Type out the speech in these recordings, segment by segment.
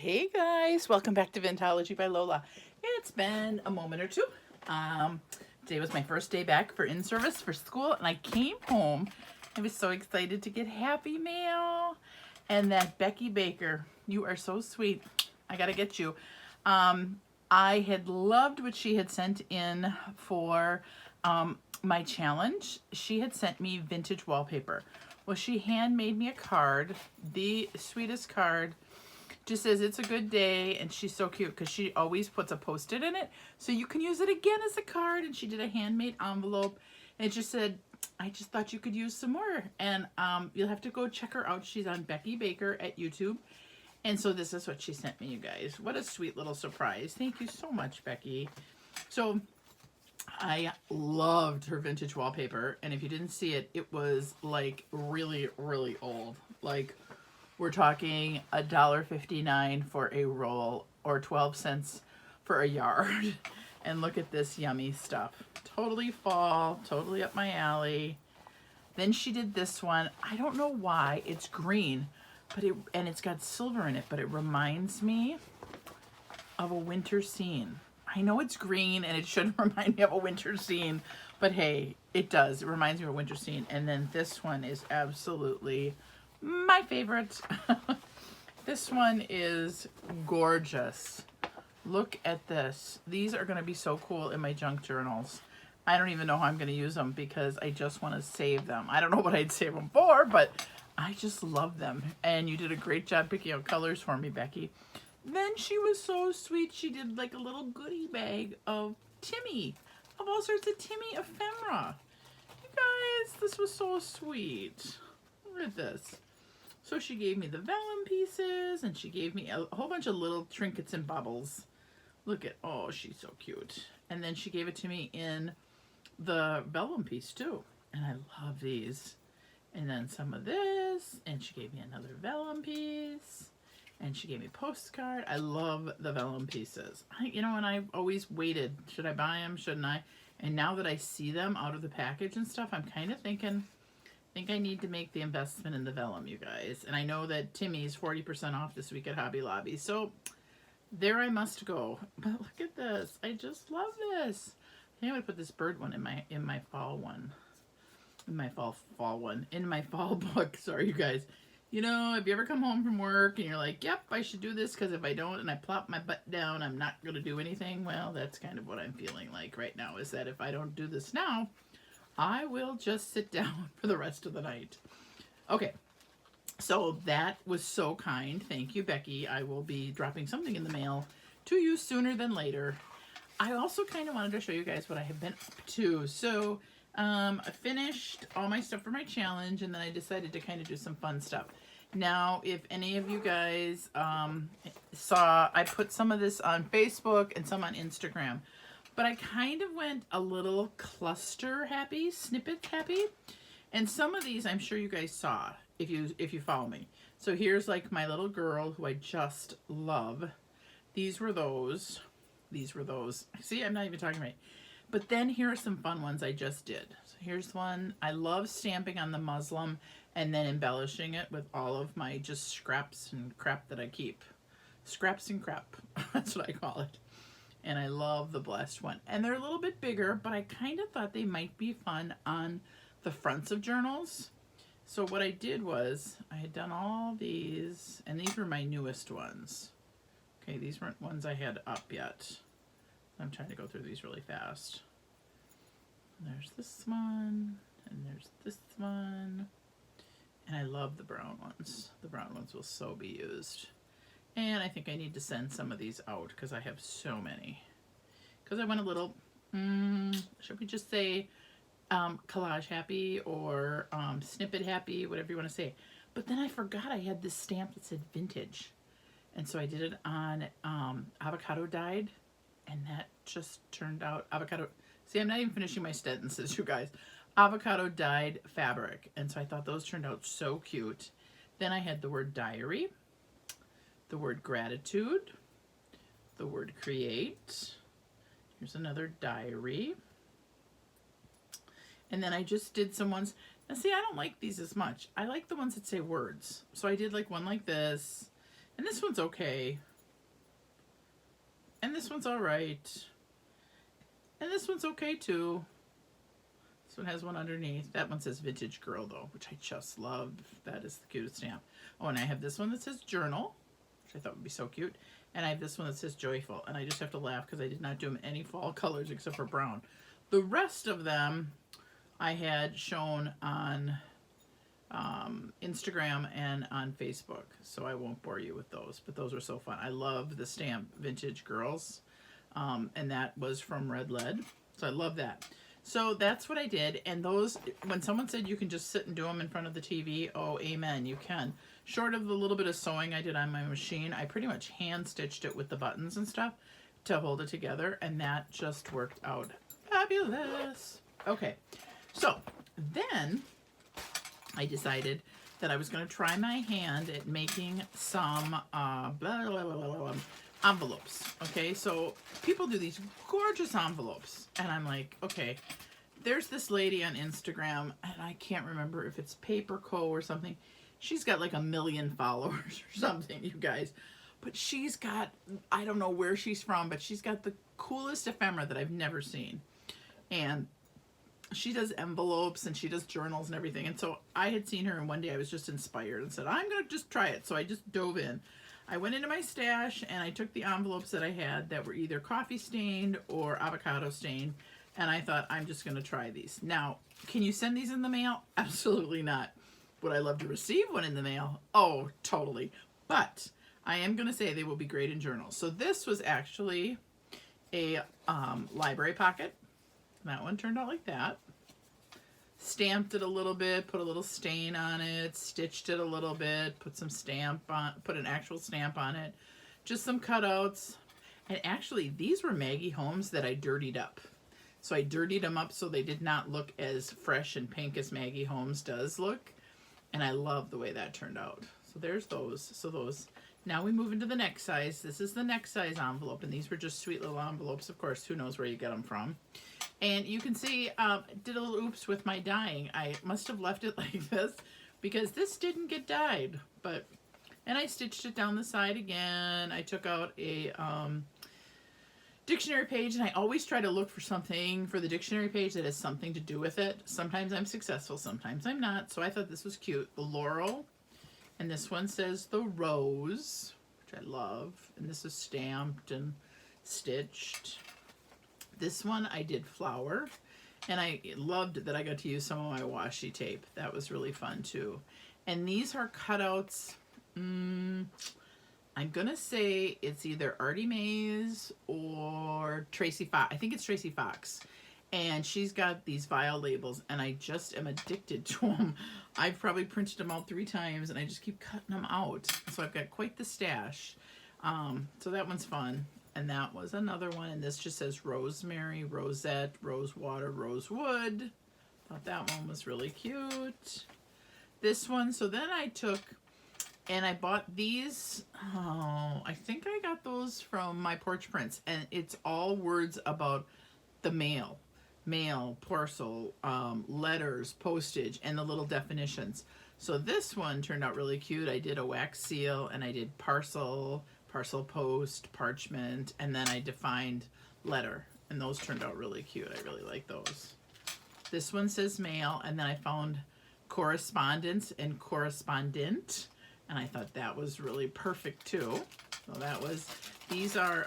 Hey guys, welcome back to Vintology by Lola. It's been a moment or two. Today was my first day back for in-service for school, and I came home. I was so excited to get Happy Mail. And that Becky Baker, you are so sweet. I gotta get you. I had loved what she had sent in for my challenge. She had sent me vintage wallpaper. Well, she handmade me a card, the sweetest card. Just says it's a good day, and she's so cute because she always puts a post-it in it so you can use it again as a card. And she did a handmade envelope, and it just said, I just thought you could use some more. And you'll have to go check her out. She's on Becky Baker at YouTube. And so this is what she sent me, you guys. What a sweet little surprise. Thank you so much, Becky. So I loved her vintage wallpaper, and if you didn't see it, it was like really, really old. Like, we're talking $1.59 for a roll or 12 cents for a yard. And look at this yummy stuff. Totally fall, totally up my alley. Then she did this one. I don't know why. It's green, but it's got silver in it, but it reminds me of a winter scene. I know it's green and it shouldn't remind me of a winter scene, but hey, it does. It reminds me of a winter scene. And then this one is absolutely my favorite. This one is gorgeous. Look at this. These are going to be so cool in my junk journals. I don't even know how I'm going to use them because I just want to save them. I don't know what I'd save them for, but I just love them. And you did a great job picking out colors for me, Becky. Then she was so sweet. She did like a little goodie bag of Timmy, of all sorts of Timmy ephemera. You guys, this was so sweet. Look at this. So she gave me the vellum pieces, and she gave me a whole bunch of little trinkets and bubbles. Look at, oh, she's so cute. And then she gave it to me in the vellum piece too. And I love these. And then some of this, and she gave me another vellum piece. And she gave me a postcard. I love the vellum pieces. And I've always waited, should I buy them, shouldn't I? And now that I see them out of the package and stuff, I'm kind of thinking, I think I need to make the investment in the vellum, you guys. And I know that Timmy's 40% off this week at Hobby Lobby. So there I must go. But look at this. I just love this. I think I'm going to put this bird one in my fall one. In my fall one. In my fall book. Sorry, you guys. If you ever come home from work and you're like, yep, I should do this because if I don't and I plop my butt down, I'm not going to do anything. Well, that's kind of what I'm feeling like right now, is that if I don't do this now, I will just sit down for the rest of the night. Okay, so that was so kind. Thank you, Becky. I will be dropping something in the mail to you sooner than later. I also kind of wanted to show you guys what I have been up to. So I finished all my stuff for my challenge, and then I decided to kind of do some fun stuff. Now, if any of you guys saw, I put some of this on Facebook and some on Instagram. But I kind of went a little cluster happy, snippet happy. And some of these I'm sure you guys saw if you follow me. So here's like my little girl who I just love. These were those. These were those. See, I'm not even talking right. But then here are some fun ones I just did. So here's one. I love stamping on the muslin and then embellishing it with all of my just scraps and crap that I keep. Scraps and crap. That's what I call it. And I love the blessed one. And they're a little bit bigger, but I kind of thought they might be fun on the fronts of journals. So what I did was, I had done all these, and these were my newest ones. Okay, these weren't ones I had up yet. I'm trying to go through these really fast. There's this one, and there's this one. And I love the brown ones. The brown ones will so be used. And I think I need to send some of these out because I have so many. Because I went a little, should we just say collage happy or snippet happy, whatever you want to say. But then I forgot I had this stamp that said vintage. And so I did it on avocado dyed. And that just turned out avocado. See, I'm not even finishing my sentences, you guys. Avocado dyed fabric. And so I thought those turned out so cute. Then I had the word diary, the word gratitude, the word create. Here's another diary. And then I just did some ones. Now see, I don't like these as much. I like the ones that say words. So I did like one like this. And this one's okay. And this one's all right. And this one's okay too. This one has one underneath. That one says Vintage Girl though, which I just love. That is the cutest stamp. Oh, and I have this one that says Journal, which I thought would be so cute. And I have this one that says Joyful. And I just have to laugh because I did not do them any fall colors except for brown. The rest of them I had shown on Instagram and on Facebook, so I won't bore you with those, but those are so fun. I love the stamp Vintage Girls, and that was from Red Lead, so I love that. So that's what I did, and those, when someone said you can just sit and do them in front of the TV, oh, amen, you can. Short of the little bit of sewing I did on my machine, I pretty much hand stitched it with the buttons and stuff to hold it together, and that just worked out fabulous. Okay, so then I decided that I was going to try my hand at making some envelopes. Okay, so people do these gorgeous envelopes, and I'm like, okay, there's this lady on Instagram, and I can't remember if it's Paper Co or something. She's got like 1 million followers or something, you guys. But she's got, I don't know where she's from, but she's got the coolest ephemera that I've never seen. And she does envelopes and she does journals and everything. And so I had seen her, and one day I was just inspired and said, I'm going to just try it. So I just dove in. I went into my stash and I took the envelopes that I had that were either coffee stained or avocado stained. And I thought, I'm just going to try these. Now, can you send these in the mail? Absolutely not. Would I love to receive one in the mail? Oh, totally. But I am going to say they will be great in journals. So this was actually a library pocket. That one turned out like that. Stamped it a little bit, put a little stain on it, stitched it a little bit, put some stamp on, put an actual stamp on it, just some cutouts. And actually, these were Maggie Holmes that I dirtied up. So I dirtied them up so they did not look as fresh and pink as Maggie Holmes does look. And I love the way that turned out. So there's those. So those. Now we move into the next size. This is the next size envelope, and these were just sweet little envelopes. Of course, who knows where you get them from. And you can see, did a little oops with my dyeing. I must have left it like this because this didn't get dyed. And I stitched it down the side again. I took out a dictionary page, and I always try to look for something for the dictionary page that has something to do with it. Sometimes I'm successful, sometimes I'm not. So I thought this was cute. The laurel, and this one says the rose, which I love. And this is stamped and stitched. This one I did flower, and I loved that I got to use some of my washi tape. That was really fun too. And these are cutouts. I'm gonna say it's either Artie Mays or Tracy Fox. I think it's Tracy Fox. And she's got these vial labels, and I just am addicted to them. I've probably printed them out 3 times, and I just keep cutting them out. So I've got quite the stash. So that one's fun. And that was another one. And this just says rosemary, rosette, rosewater, rosewood. Thought that one was really cute. This one, so then I took and I bought these. Oh, I think I got those from My Porch Prints. And it's all words about the mail, parcel, letters, postage, and the little definitions. So this one turned out really cute. I did a wax seal, and I did parcel post, parchment, and then I defined letter, and those turned out really cute. I really like those. This one says mail, and then I found correspondence and correspondent, and I thought that was really perfect too. So that was, these are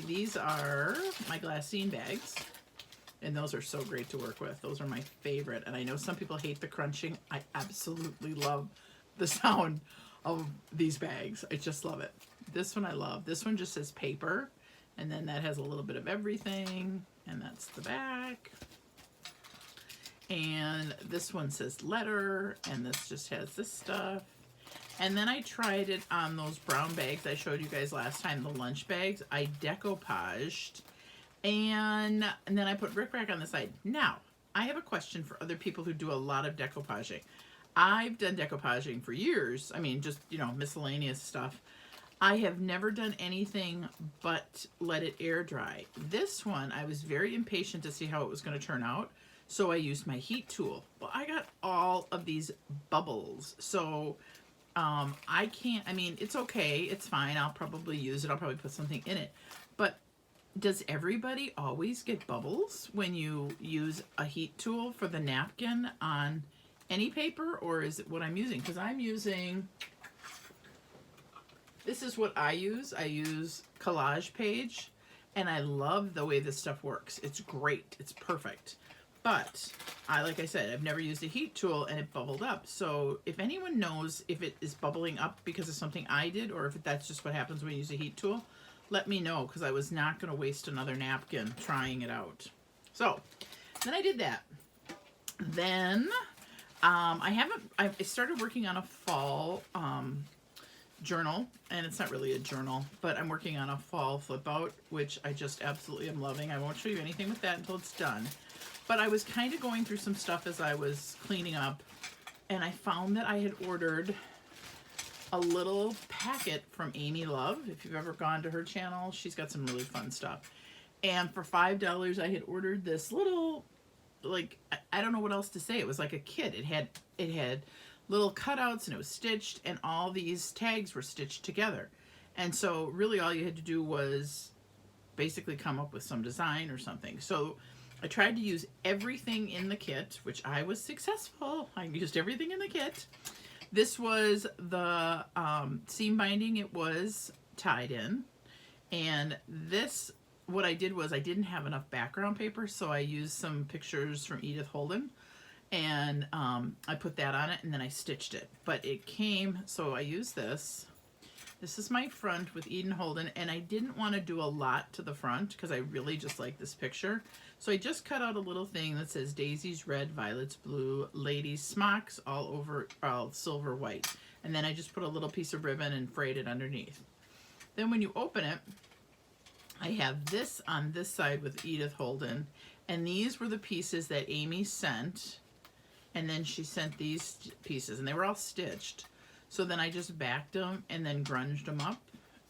these are my glassine bags, and those are so great to work with. Those are my favorite, and I know some people hate the crunching. I absolutely love the sound of these bags. I just love it. This one I love. This one just says paper, and then that has a little bit of everything, and that's the back. And this one says letter, and this just has this stuff. And then I tried it on those brown bags I showed you guys last time, the lunch bags. I decoupaged, and then I put rickrack on the side. Now, I have a question for other people who do a lot of decoupaging. I've done decoupaging for years. I mean, just, miscellaneous stuff. I have never done anything but let it air dry. This one, I was very impatient to see how it was going to turn out, so I used my heat tool. Well, I got all of these bubbles, so I can't, I mean, it's okay, it's fine, I'll probably use it, I'll probably put something in it, but does everybody always get bubbles when you use a heat tool for the napkin on any paper, or is it what I'm using? Because I'm using, this is what I use Collage Page, and I love the way this stuff works. It's great, it's perfect. But like I said, I've never used a heat tool and it bubbled up. So if anyone knows if it is bubbling up because of something I did, or if that's just what happens when you use a heat tool, let me know, because I was not going to waste another napkin trying it out. So then I did that. Then I started working on a fall journal, and it's not really a journal, but I'm working on a fall flip out, which I just absolutely am loving. I won't show you anything with that until it's done. But I was kind of going through some stuff as I was cleaning up, and I found that I had ordered a little packet from Amy Love. If you've ever gone to her channel, she's got some really fun stuff. And for $5, I had ordered this little, like, I don't know what else to say. It was like a kit. It had little cutouts, and it was stitched, and all these tags were stitched together. And so really all you had to do was basically come up with some design or something. So I tried to use everything in the kit, which I was successful. I used everything in the kit. This was the seam binding. It was tied in. And this, what I did was I didn't have enough background paper, so I used some pictures from Edith Holden. And I put that on it, and then I stitched it. But it came, so I used this. This is my front with Edith Holden, and I didn't want to do a lot to the front because I really just like this picture. So I just cut out a little thing that says Daisies red, violets blue, ladies smocks all over, all silver white. And then I just put a little piece of ribbon and frayed it underneath. Then when you open it, I have this on this side with Edith Holden, and these were the pieces that Amy sent, and then she sent these pieces, and they were all stitched. So then I just backed them and then grunged them up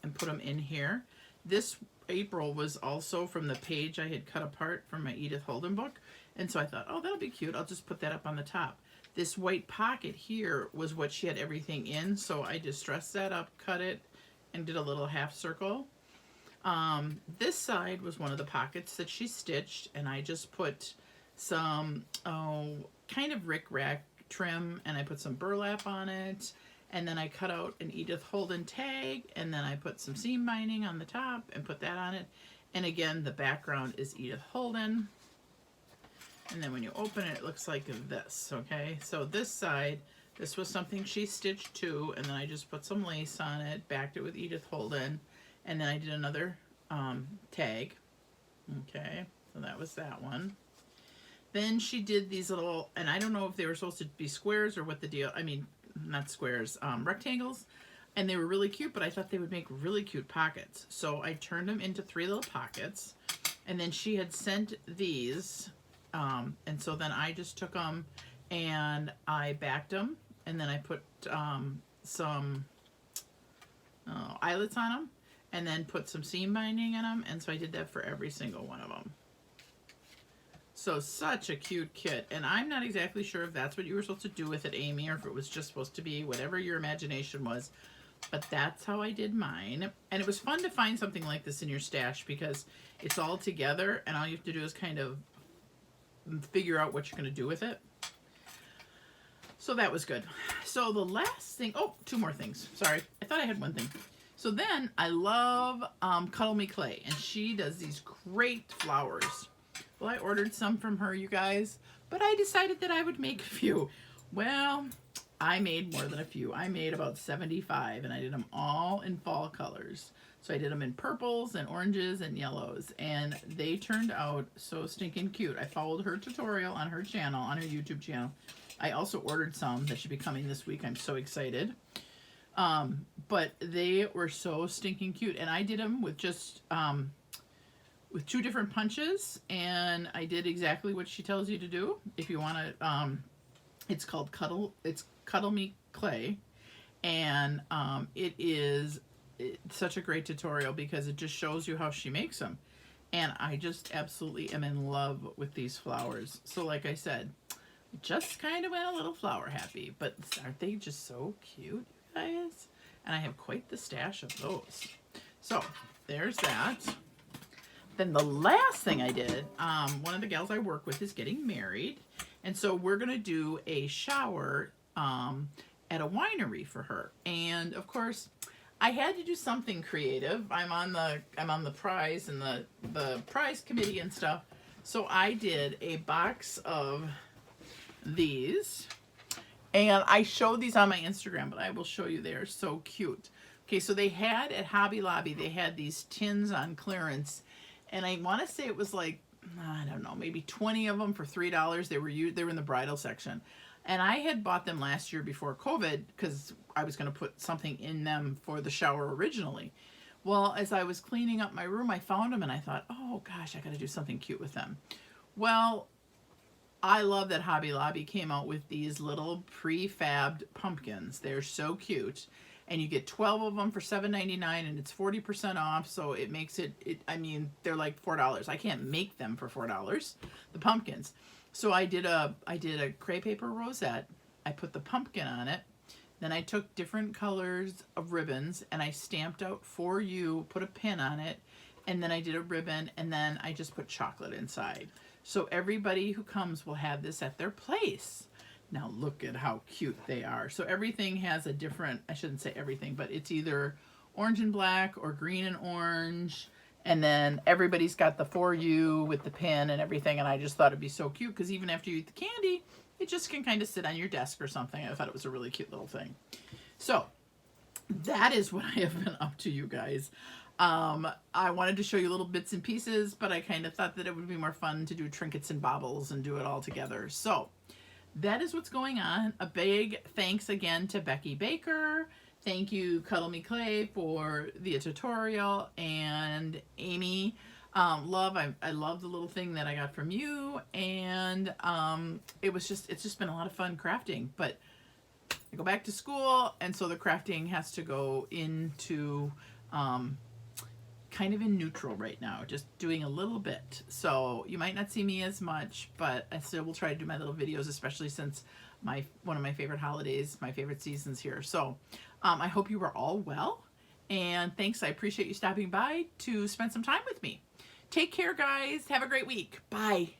and put them in here. This April was also from the page I had cut apart from my Edith Holden book, and so I thought, oh, that'll be cute, I'll just put that up on the top. This white pocket here was what she had everything in, so I distressed that up, cut it, and did a little half circle. This side was one of the pockets that she stitched, and I just put some kind of rickrack trim, and I put some burlap on it, and then I cut out an Edith Holden tag, and then I put some seam binding on the top and put that on it. And again, the background is Edith Holden. And then when you open it, it looks like this, okay? So this side, this was something she stitched too, and then I just put some lace on it, backed it with Edith Holden, and then I did another tag, okay? So that was that one. Then she did these little, and I don't know if they were supposed to be squares or what the deal, I mean, not squares, rectangles, and they were really cute, but I thought they would make really cute pockets. So I turned them into 3 little pockets, and then she had sent these, and so then I just took them and I backed them, and then I put some eyelets on them, and then put some seam binding in them, and so I did that for every single one of them. So such a cute kit, and I'm not exactly sure if that's what you were supposed to do with it, Amy, or if it was just supposed to be whatever your imagination was, but that's how I did mine. And it was fun to find something like this in your stash because it's all together, and all you have to do is kind of figure out what you're going to do with it. So that was good. So the last thing, oh, 2 more things. Sorry, I thought I had one thing. So then I love Cuttlemeclay, and she does these great flowers. Well, I ordered some from her, you guys, but I decided that I would make a few. Well, I made more than a few. I made about 75, and I did them all in fall colors. So I did them in purples and oranges and yellows, and they turned out so stinking cute. I followed her tutorial on her channel, on her YouTube channel. I also ordered some that should be coming this week. I'm so excited. But they were so stinking cute, and I did them with just with 2 different punches, and I did exactly what she tells you to do. If you want to, it's called Cuttlemeclay, and it's such a great tutorial because it just shows you how she makes them, and I just absolutely am in love with these flowers. So like I said, just kind of went a little flower happy, but aren't they just so cute, guys. And I have quite the stash of those. So there's that. Then the last thing I did, one of the gals I work with is getting married. And so we're going to do a shower at a winery for her. And of course, I had to do something creative. I'm on the prize and the prize committee and stuff. So I did a box of these. And I showed these on my Instagram, but I will show you. They're so cute. Okay, so they had at Hobby Lobby, they had these tins on clearance. And I want to say it was like, I don't know, maybe 20 of them for $3. They were in the bridal section. And I had bought them last year before COVID because I was going to put something in them for the shower originally. Well, as I was cleaning up my room, I found them and I thought, oh gosh, I got to do something cute with them. Well, I love that Hobby Lobby came out with these little prefabbed pumpkins. They're so cute. And you get 12 of them for $7.99 and it's 40% off. So it makes it, I mean, they're like $4. I can't make them for $4, the pumpkins. So I did a crepe paper rosette. I put the pumpkin on it. Then I took different colors of ribbons and I stamped out for you, put a pin on it. And then I did a ribbon and then I just put chocolate inside. So everybody who comes will have this at their place. Now look at how cute they are. So everything has a different, I shouldn't say everything, but it's either orange and black or green and orange. And then everybody's got the for you with the pin and everything. And I just thought it'd be so cute because even after you eat the candy, it just can kind of sit on your desk or something. I thought it was a really cute little thing. So that is what I have been up to, you guys. I wanted to show you little bits and pieces, but I kind of thought that it would be more fun to do trinkets and baubles and do it all together. So that is what's going on. A big thanks again to Becky Baker. Thank you, Cuttlemeclay, for the tutorial, and Amy. Love, I love the little thing that I got from you, and it's just been a lot of fun crafting. But I go back to school, and so the crafting has to go into kind of in neutral right now, just doing a little bit. So you might not see me as much, but I still will try to do my little videos, especially since one of my favorite holidays, my favorite seasons here. So I hope you are all well, and thanks. I appreciate you stopping by to spend some time with me. Take care, guys. Have a great week. Bye.